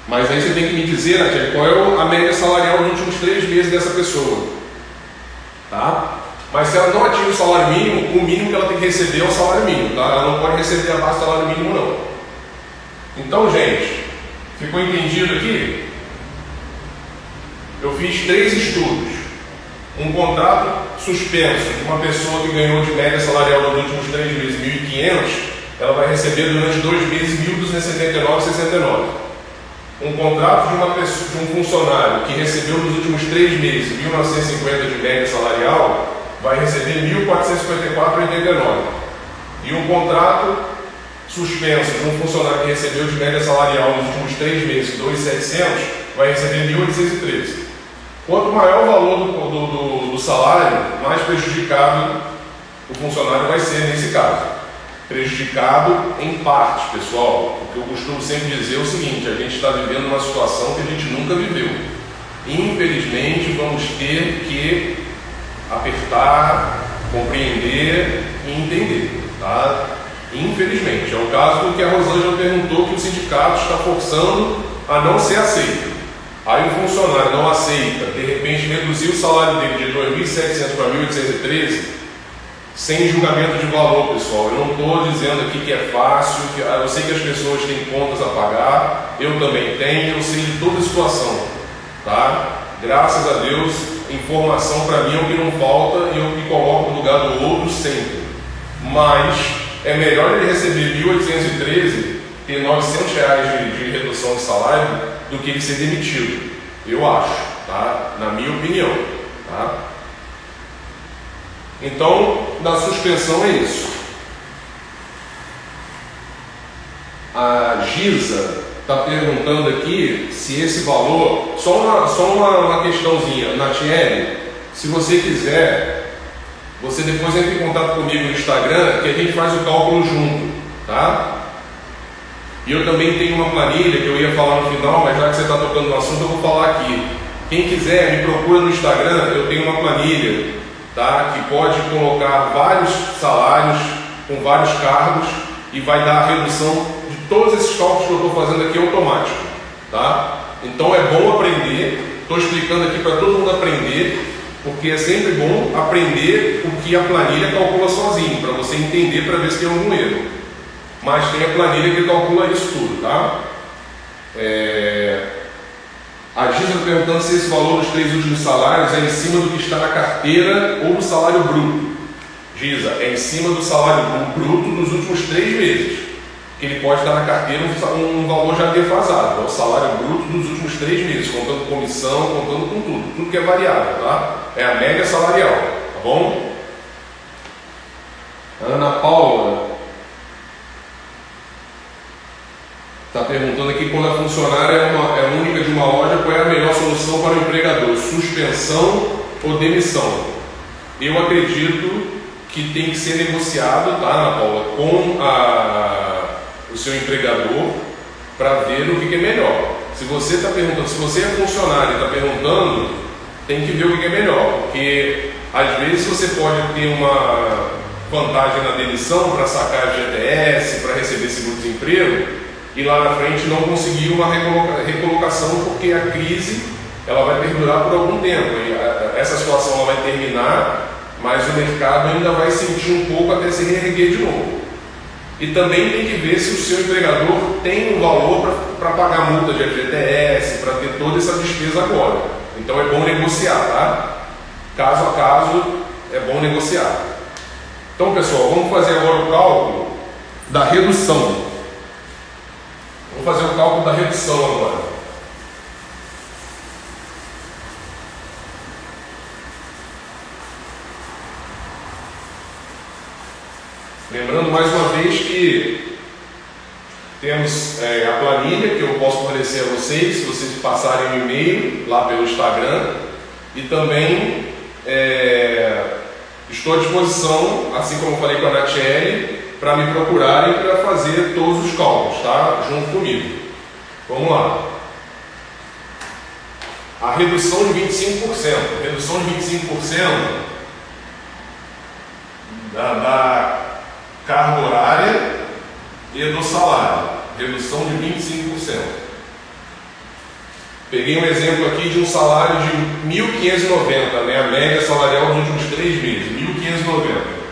Mas aí você tem que me dizer, Natiele, qual é a média salarial nos últimos 3 meses dessa pessoa. Tá? Mas se ela não atinge o salário mínimo, o mínimo que ela tem que receber é o salário mínimo. Tá? Ela não pode receber abaixo do salário mínimo, não. Então, gente, ficou entendido aqui? Eu fiz 3 estudos. Um contrato suspenso de uma pessoa que ganhou de média salarial nos últimos 3 meses 1.500, ela vai receber durante 2 meses 1.279,69. Um contrato de uma pessoa, de um funcionário que recebeu nos últimos 3 meses 1.950 de média salarial, vai receber 1.454,89. E um contrato suspenso de um funcionário que recebeu de média salarial nos últimos 3 meses 2.700, vai receber 1.813. Quanto maior o valor do salário, mais prejudicado o funcionário vai ser nesse caso. Prejudicado em partes, pessoal. O que eu costumo sempre dizer é o seguinte: a gente está vivendo uma situação que a gente nunca viveu. Infelizmente, vamos ter que apertar, compreender e entender, tá? Infelizmente. É o caso do que a Rosângela perguntou, que o sindicato está forçando a não ser aceito. Aí o funcionário não aceita, de repente reduzir o salário dele de 2.700 para 1.813, sem julgamento de valor, pessoal. Eu não estou dizendo aqui que é fácil, eu sei que as pessoas têm contas a pagar, eu também tenho, eu sei de toda a situação, tá? Graças a Deus, informação para mim é o que não falta e eu me coloco no lugar do outro sempre. Mas é melhor ele receber 1.813, ter R$900 de redução de salário, do que ele ser demitido, eu acho, tá? Na minha opinião, tá? Então, na suspensão é isso. A Giza está perguntando aqui se esse valor, só uma questãozinha, Natiele, se você quiser, você depois entra em contato comigo no Instagram, que a gente faz o cálculo junto, tá? E eu também tenho uma planilha que eu ia falar no final, mas já que você está tocando no assunto, eu vou falar aqui. Quem quiser, me procura no Instagram, eu tenho uma planilha, tá? Que pode colocar vários salários com vários cargos e vai dar a redução de todos esses cálculos que eu estou fazendo aqui automático, tá? Então é bom aprender, estou explicando aqui para todo mundo aprender, porque é sempre bom aprender o que a planilha calcula sozinho, para você entender, para ver se tem algum erro. Mas tem a planilha que calcula isso tudo, tá? A Giza está perguntando se esse valor dos 3 últimos salários é em cima do que está na carteira ou do salário bruto. Giza, é em cima do salário bruto dos últimos 3 meses. Que ele pode estar na carteira um valor já defasado. É o salário bruto dos últimos 3 meses, contando comissão, contando com tudo. Tudo que é variável, tá? É a média salarial, tá bom? Ana Paula está perguntando aqui, quando a funcionária é única de uma loja, qual é a melhor solução para o empregador? Suspensão ou demissão? Eu acredito que tem que ser negociado, tá, Ana Paula, com o seu empregador para ver o que é melhor. Se você está perguntando, se você é funcionário e está perguntando, tem que ver o que é melhor, porque às vezes você pode ter uma vantagem na demissão para sacar FGTS, para receber seguro-desemprego, e lá na frente não conseguir uma recolocação, porque a crise ela vai perdurar por algum tempo. E essa situação ela vai terminar, mas o mercado ainda vai sentir um pouco até se reerguer de novo. E também tem que ver se o seu empregador tem um valor para pagar multa de FGTS, para ter toda essa despesa agora. Então é bom negociar, tá? Caso a caso, é bom negociar. Então, pessoal, vamos fazer agora o cálculo da redução. Vamos fazer o cálculo da redução agora. Lembrando mais uma vez que temos a planilha que eu posso fornecer a vocês, se vocês passarem um e-mail lá pelo Instagram, e também estou à disposição, assim como eu falei com a Natiele, para me procurarem para fazer todos os cálculos, tá? Junto comigo. Vamos lá. A redução de 25%. Redução de 25% da carga horária e do salário. Redução de 25%. Peguei um exemplo aqui de um salário de 1.590, né? A média salarial dos últimos 3 meses. 1.590.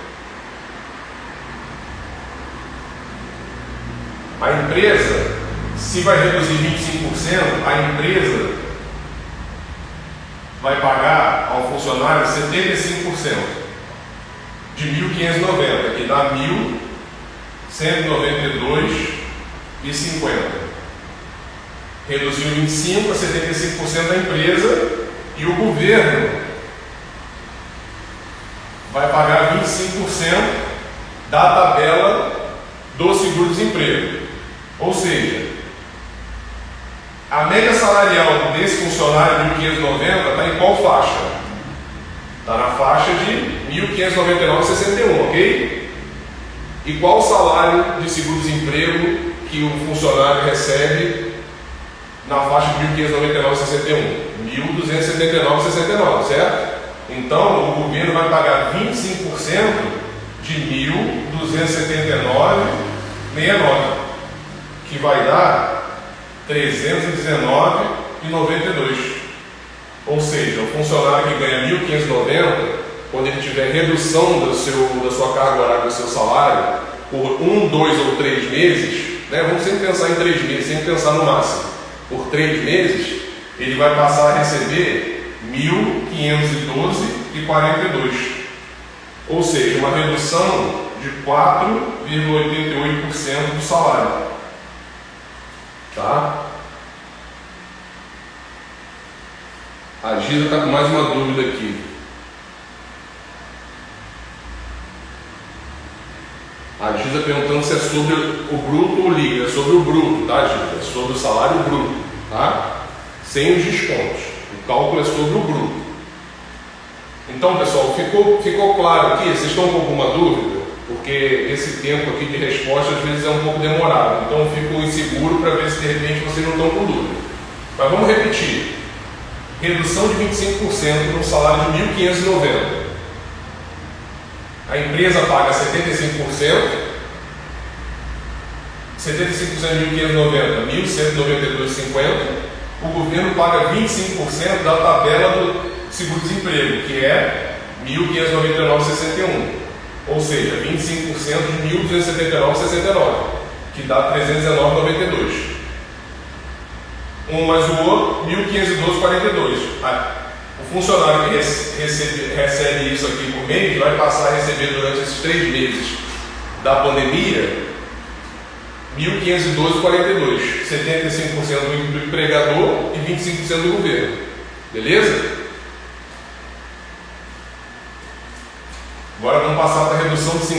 A empresa, se vai reduzir 25%, a empresa vai pagar ao funcionário 75% de 1.590, que dá 1.192,50. Reduziu 25% a 75% da empresa e o governo vai pagar 25% da tabela do seguro-desemprego. Ou seja, a média salarial desse funcionário de 1.590 está em qual faixa? Está na faixa de 1.599,61, ok? E qual o salário de seguro-desemprego que o funcionário recebe na faixa de 1.599,61? 1.279,69, certo? Então, o governo vai pagar 25% de 1.279,69, que vai dar 319,92. Ou seja, o funcionário que ganha 1.590, quando ele tiver redução da sua carga horária, do seu salário, por 1, 2 ou 3 meses, né? Vamos sempre pensar em 3 meses, sempre pensar no máximo. Por 3 meses, ele vai passar a receber 1.512,42. Ou seja, uma redução de 4,88% do salário. Tá? A Giza está com mais uma dúvida aqui. A Giza perguntando se é sobre o bruto ou líquido. É sobre o bruto, tá, Giza? É sobre o salário bruto, tá? Sem os descontos. O cálculo é sobre o bruto. Então, pessoal, ficou claro aqui? Vocês estão com alguma dúvida? Porque esse tempo aqui de resposta às vezes é um pouco demorado. Então, eu fico inseguro para ver se de repente vocês não estão com dúvida. Mas vamos repetir. Redução de 25% no salário de 1.590. A empresa paga 75%. 75% de 1.590, 1.192,50. O governo paga 25% da tabela do seguro-desemprego, que é 1.599,61. Ou seja, 25% de 1.279,69, que dá 319,92. Um mais o outro, 1.512,42. O funcionário que recebe isso aqui por mês vai passar a receber durante esses 3 meses da pandemia 1.512,42. 75% do empregador e 25% do governo. Beleza? Agora vamos passar para a redução de 50%.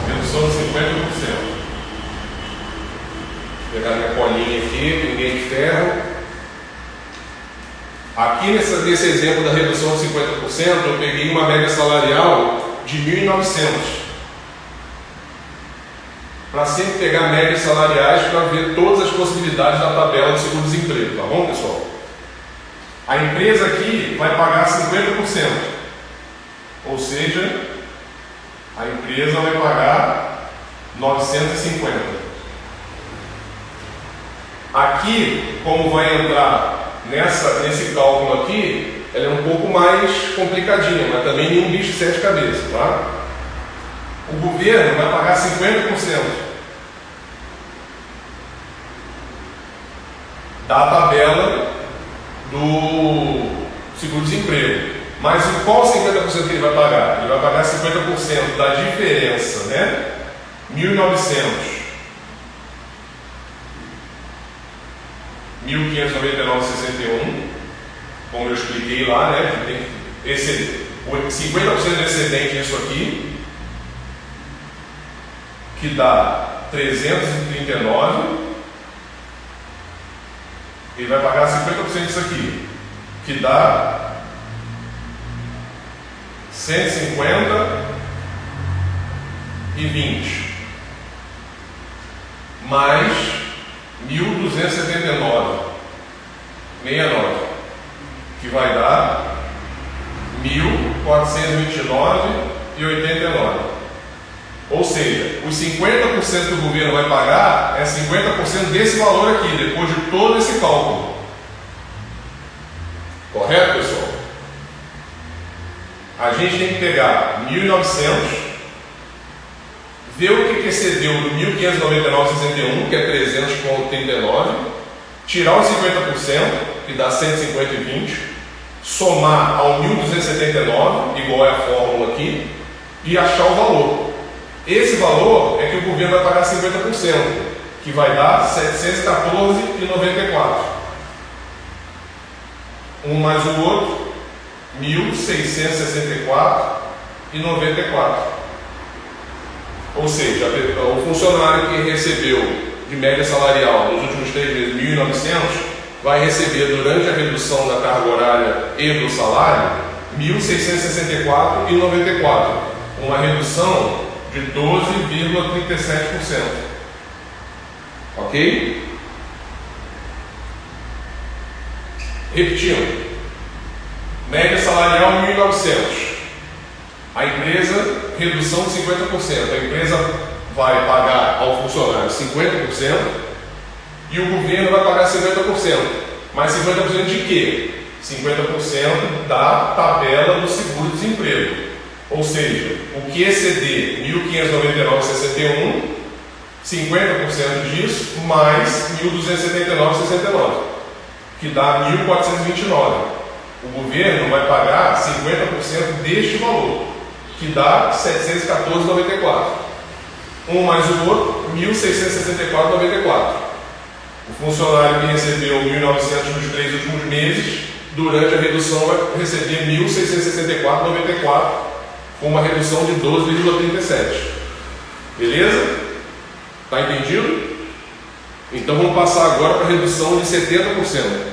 Redução de 50%. Vou pegar minha colinha aqui, pinguei de ferro. Aqui nesse exemplo da redução de 50%, eu peguei uma média salarial de 1.900. Para sempre pegar médias salariais para ver todas as possibilidades da tabela do seguro-desemprego, tá bom, pessoal? A empresa aqui vai pagar 50%, ou seja, a empresa vai pagar 950. Aqui, como vai entrar nesse cálculo aqui, ela é um pouco mais complicadinha, mas também nenhum bicho de 7 cabeças, tá? O governo vai pagar 50% da tabela do seguro-desemprego. Mas qual 50% que ele vai pagar? Ele vai pagar 50% da diferença, né? 1.900, 1.599,61, como eu expliquei lá, né? Tem 50% de excedente nisso aqui, que dá 339, ele vai pagar 50% disso aqui, que dá 150,20, mais 1.279,69, que vai dar 1.429,89. Ou seja, os 50% que o governo vai pagar é 50% desse valor aqui, depois de todo esse cálculo. Correto, pessoal? A gente tem que pegar 1.900 ver o que excedeu do 1.599,61, que é 300,39, tirar os 50%, que dá 150,20, somar ao 1.279, igual é a fórmula aqui, e achar o valor. Esse valor é que o governo vai pagar 50%, que vai dar 714,94. Um mais o outro, 1.664,94. Ou seja, o funcionário que recebeu de média salarial nos últimos 3 meses 1.900 vai receber durante a redução da carga horária e do salário 1.664,94, uma redução de 12,37%. Ok? Repetindo, média salarial 1.900. A empresa, redução de 50%. A empresa vai pagar ao funcionário 50% e o governo vai pagar 50%. Mas 50% de quê? 50% da tabela do seguro-desemprego. Ou seja, o que exceder 1.599,61, 50% disso, mais 1.279,69, que dá 1.429. O governo vai pagar 50% deste valor, que dá 714,94. Um mais o outro, 1.664,94. O funcionário que recebeu 1.900 nos 3 últimos meses, durante a redução vai receber 1.664,94, com uma redução de 12,37. Beleza? Está entendido? Então vamos passar agora para a redução de 70%.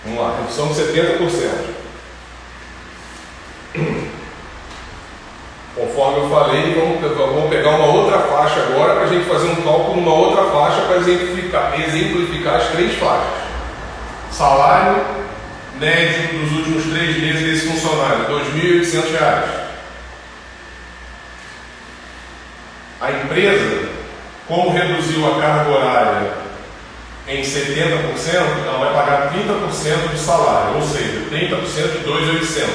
Vamos lá, redução de 70%. Conforme eu falei, vamos pegar uma outra faixa agora para a gente fazer um cálculo numa outra faixa para exemplificar as 3 faixas. Salário médio dos últimos 3 meses desse funcionário, R$ 2.800. A empresa, como reduziu a carga horária em 70%, ela vai pagar 30% do salário, ou seja, 30% de 2.800,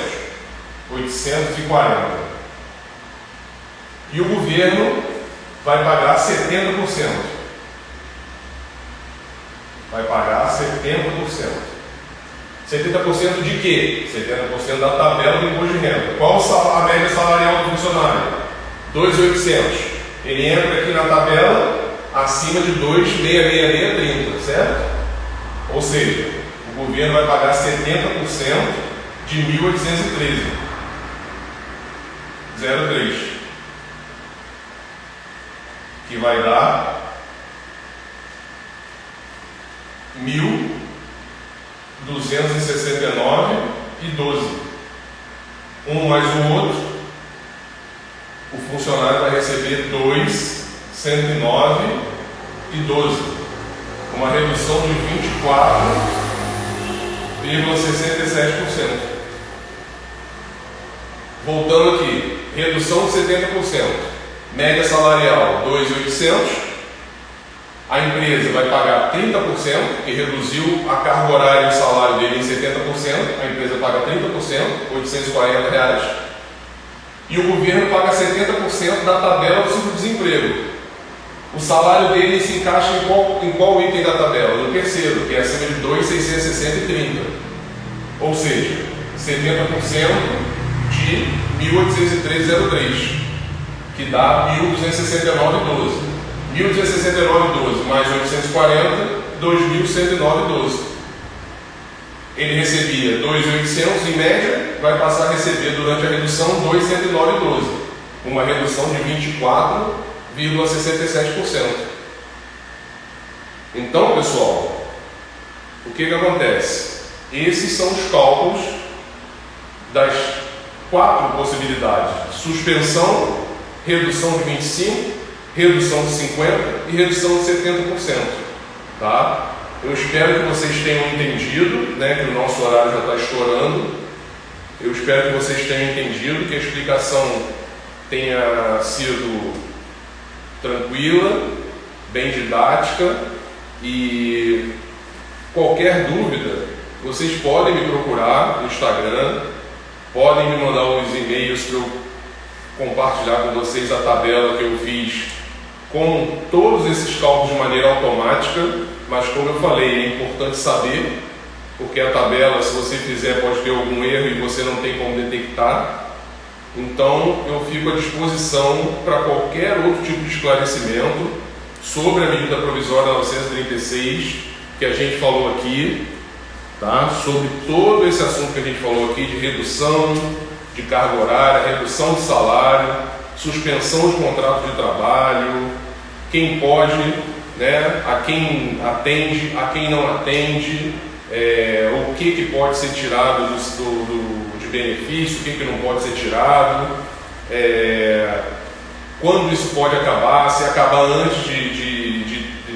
840. E o governo vai pagar 70%. Vai pagar 70%. 70% de quê? 70% da tabela do imposto de renda. Qual a média salarial do funcionário? 2.800. Ele entra aqui na tabela acima de 2.666,30, certo? Ou seja, o governo vai pagar 70% de 1.813,03, que vai dar 1.269,12. Um mais o outro, o funcionário vai receber 2.109,12, uma redução de 24,67%. Voltando aqui, redução de 70%. Média salarial 2.800, a empresa vai pagar 30%, que reduziu a carga horária e o salário dele em 70%, a empresa paga 30%, R$ 840, e o governo paga 70% da tabela do seguro-desemprego. O salário dele se encaixa em qual item da tabela? No terceiro, que é acima de 2.660,30, ou seja, 70% de 1.813,03. que dá 1.269,12. 1.269,12 mais 840, 2.109,12. Ele recebia 2.800 em média, vai passar a receber durante a redução 2.109,12, uma redução de 24,67%. Então, pessoal, o que acontece? Esses são os cálculos das 4 possibilidades: suspensão, redução de 25%, redução de 50% e redução de 70%. Tá? Eu espero que vocês tenham entendido, né, que o nosso horário já está estourando. Eu espero que vocês tenham entendido, que a explicação tenha sido tranquila, bem didática, e qualquer dúvida, vocês podem me procurar no Instagram, podem me mandar uns e-mails para eu compartilhar com vocês a tabela que eu fiz com todos esses cálculos de maneira automática, mas como eu falei, é importante saber, porque a tabela, se você fizer, pode ter algum erro e você não tem como detectar. Então eu fico à disposição para qualquer outro tipo de esclarecimento sobre a medida provisória 936 que a gente falou aqui, tá? Sobre todo esse assunto que a gente falou aqui de redução de carga horária, redução de salário, suspensão de contrato de trabalho, quem pode, né? A quem atende, a quem não atende, o que pode ser tirado de benefício, o que não pode ser tirado, quando isso pode acabar, se acabar antes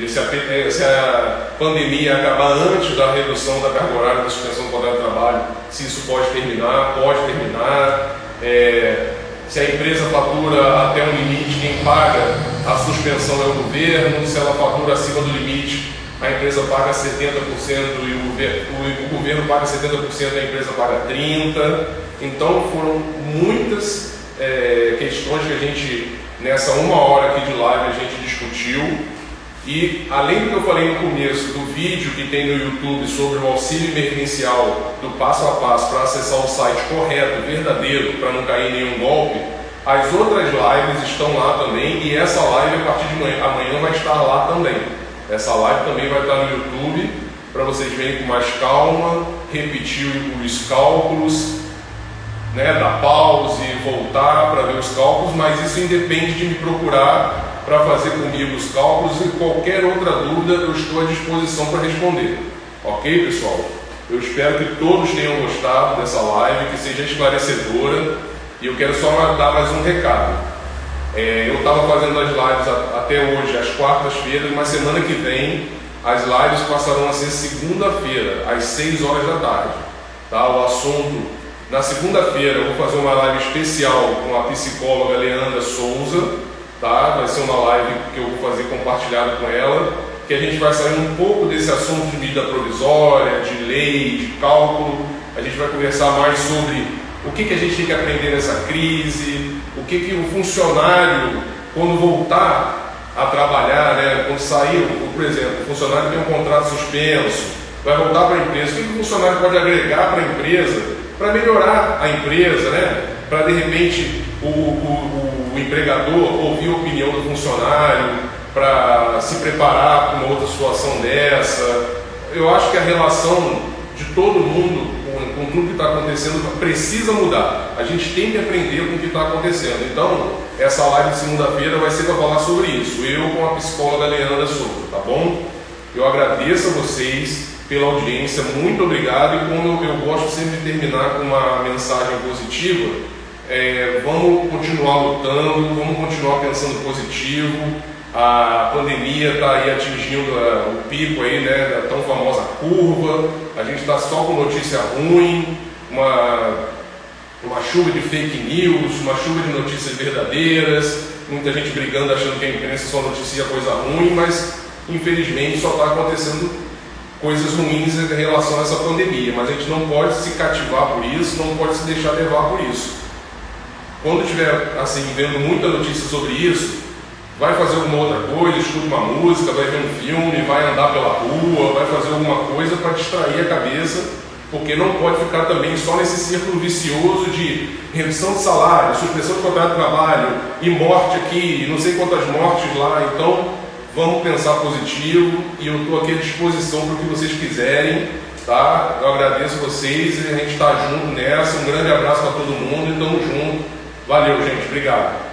se a pandemia acabar antes da redução da carga horária, da suspensão do contrato de trabalho, se isso pode terminar, se a empresa fatura até um limite, quem paga a suspensão é o governo, se ela fatura acima do limite, a empresa paga 70% e o governo paga 70%, a empresa paga 30%. Então foram muitas questões que a gente, nessa 1 hora aqui de live, a gente discutiu. E além do que eu falei no começo do vídeo que tem no YouTube sobre o auxílio emergencial do passo a passo para acessar o site correto, verdadeiro, para não cair em nenhum golpe, as outras lives estão lá também, e essa live a partir de amanhã vai estar lá também. Essa live também vai estar no YouTube para vocês verem com mais calma, repetir os cálculos, né, dar pause, voltar para ver os cálculos, mas isso independe de me procurar para fazer comigo os cálculos, e qualquer outra dúvida eu estou à disposição para responder. Ok, pessoal? Eu espero que todos tenham gostado dessa live, que seja esclarecedora, e eu quero só dar mais um recado. Eu estava fazendo as lives até hoje, às quartas-feiras, mas semana que vem as lives passarão a ser segunda-feira, às 6 horas da tarde. Tá? O assunto, na segunda-feira eu vou fazer uma live especial com a psicóloga Leandra Souza. Tá? Vai ser uma live que eu vou fazer compartilhada com ela, que a gente vai sair um pouco desse assunto de medida provisória, de lei, de cálculo. A gente vai conversar mais sobre o que a gente tem que aprender nessa crise, o que o funcionário, quando voltar a trabalhar, né, quando sair, por exemplo, o funcionário tem um contrato suspenso, vai voltar para a empresa, o que o funcionário pode agregar para a empresa, para melhorar a empresa, né? Para de repente o empregador ouvir a opinião do funcionário, para se preparar para uma outra situação dessa. Eu acho que a relação de todo mundo com tudo que está acontecendo precisa mudar. A gente tem que aprender com o que está acontecendo. Então, essa live de segunda-feira vai ser para falar sobre isso. Eu com a psicóloga Leandra Souza, tá bom? Eu agradeço a vocês pela audiência, muito obrigado. E como eu gosto sempre de terminar com uma mensagem positiva, vamos continuar lutando, vamos continuar pensando positivo. A pandemia está aí atingindo o pico aí, né, da tão famosa curva. A gente está só com notícia ruim, uma chuva de fake news, uma chuva de notícias verdadeiras, muita gente brigando achando que a imprensa só noticia coisa ruim, mas infelizmente só está acontecendo coisas ruins em relação a essa pandemia. Mas a gente não pode se cativar por isso, não pode se deixar levar por isso. Quando estiver assim, vendo muita notícia sobre isso, vai fazer alguma outra coisa, escuta uma música, vai ver um filme, vai andar pela rua, vai fazer alguma coisa para distrair a cabeça, porque não pode ficar também só nesse círculo vicioso de redução de salário, suspensão de contrato de trabalho e morte aqui, não sei quantas mortes lá. Então vamos pensar positivo, e eu estou aqui à disposição para o que vocês quiserem, tá? Eu agradeço vocês e a gente está junto nessa. Um grande abraço para todo mundo e tamo junto. Valeu, gente. Obrigado.